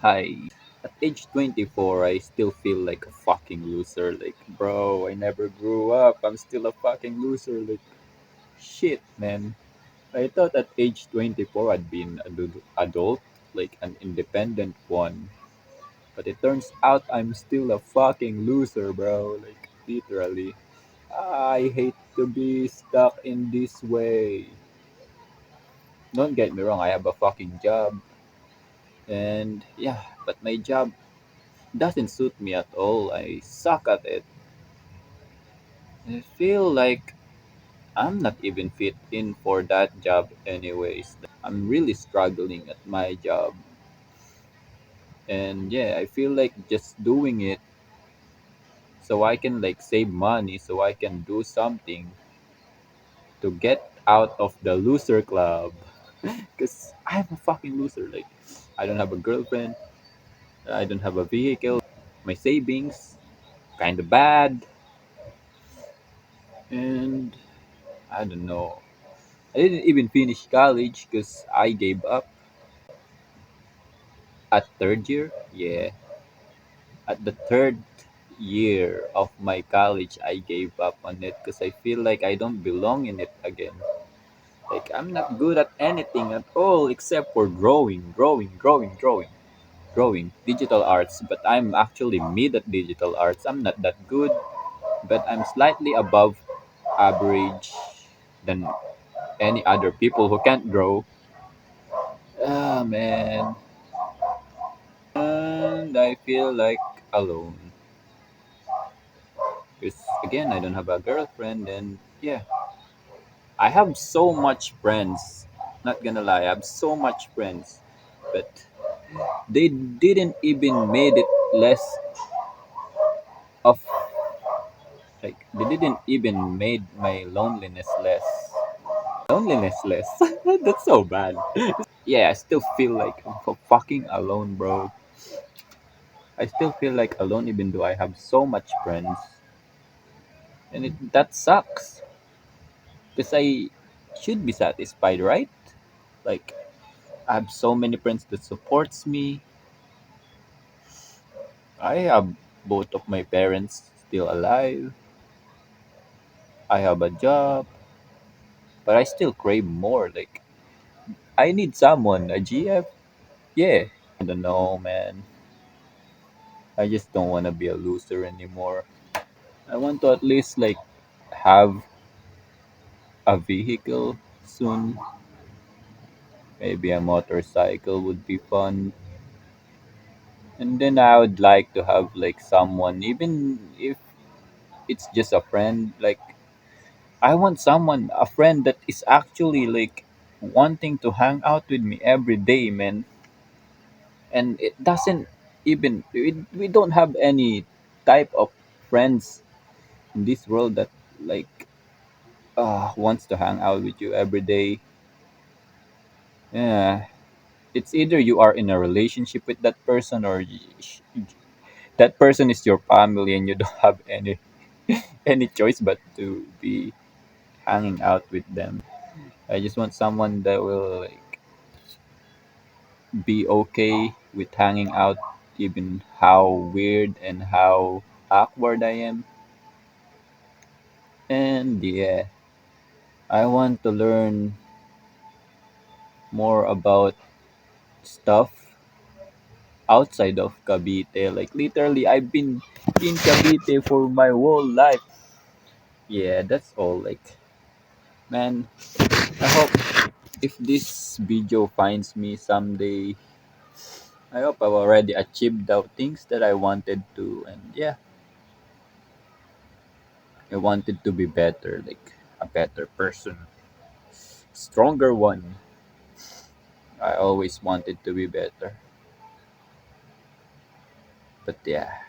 Hi. At age 24, I still feel like a fucking loser. Like, bro, I never grew up. I'm still a fucking loser. Like, shit, man. I thought at age 24 I'd be an adult, like an independent one. But it turns out I'm still a fucking loser, bro. Like, literally. I hate to be stuck in this way. Don't get me wrong, I have a fucking job. And yeah, but my job doesn't suit me at all. I suck at it. I feel like I'm not even fit in for that job anyways. I'm really struggling at my job. And yeah, I feel like just doing it so I can like save money so I can do something to get out of the loser club. Cuz I'm a fucking loser. Like I don't have a girlfriend, I don't have a vehicle, my savings kind of bad, and I don't know. I didn't even finish college because I gave up at third year. Yeah, at the third year of my college, I gave up on it because I feel like I don't belong in it again. Like I'm not good at anything at all except for drawing, digital arts. But I'm actually mid at digital arts. I'm not that good, but I'm slightly above average than any other people who can't draw. Ah man, and I feel like alone. Because again, I don't have a girlfriend, and yeah, I have so much friends. Not gonna lie, I have so much friends, but they didn't even made it less of they didn't even made my loneliness less. Loneliness less. That's so bad. Yeah, I still feel like I'm fucking alone, bro. I still feel like alone even though I have so much friends, and that sucks. Because I should be satisfied, right? Like I have so many friends that supports me. I have both of my parents still alive. I have a job, but I still crave more. Like I need someone, a GF. Yeah, I don't know, man. I just don't want to be a loser anymore. I want to at least like have a vehicle soon. Maybe a motorcycle would be fun. And then I would like to have like someone, even if it's just a friend. Like I want someone, a friend that is actually like wanting to hang out with me every day, man. And it doesn't even we don't have any type of friends in this world that like wants to hang out with you every day. Yeah, it's either you are in a relationship with that person or that person is your family and you don't have any choice but to be hanging out with them. I just want someone that will like be okay with hanging out even how weird and how awkward I am. And yeah, I want to learn more about stuff outside of Cavite. Like literally I've been in Cavite for my whole life. Yeah, that's all. Like man, I hope if this video finds me someday, I hope I've already achieved the things that I wanted to. And yeah, I wanted to be better, like a better person, stronger one. I always wanted to be better. But yeah,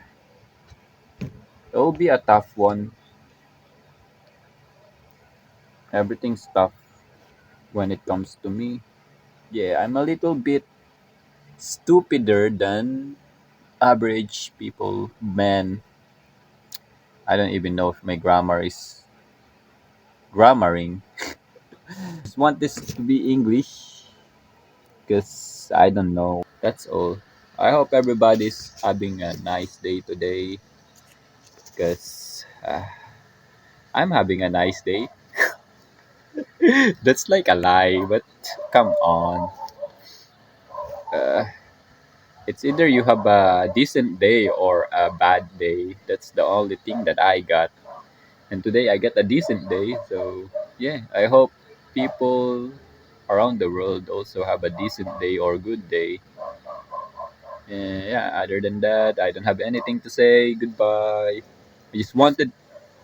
it'll be a tough one. Everything's tough when it comes to me. Yeah, I'm a little bit stupider than average people. Man, I don't even know if my grammar is grammaring. Just want this to be English because I don't know. That's all. I hope everybody's having a nice day today because I'm having a nice day. That's like a lie, but come on. Uh, it's either you have a decent day or a bad day. That's the only thing that I got. And today I get a decent day. So, yeah, I hope people around the world also have a decent day or good day. Yeah, other than that, I don't have anything to say. Goodbye. I just wanted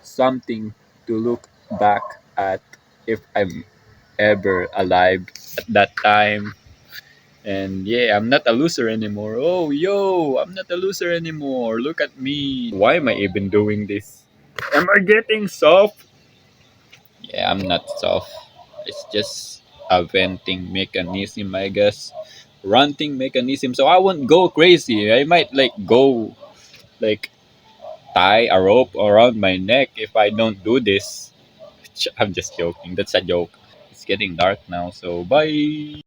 something to look back at if I'm ever alive at that time. And yeah, I'm not a loser anymore. Oh, yo, I'm not a loser anymore. Look at me. Why am I even doing this? Am I getting soft? Yeah, I'm not soft. It's just a venting mechanism, I guess. Ranting mechanism. So I won't go crazy. I might like go like tie a rope around my neck if I don't do this. I'm just joking. That's a joke. It's getting dark now, so bye.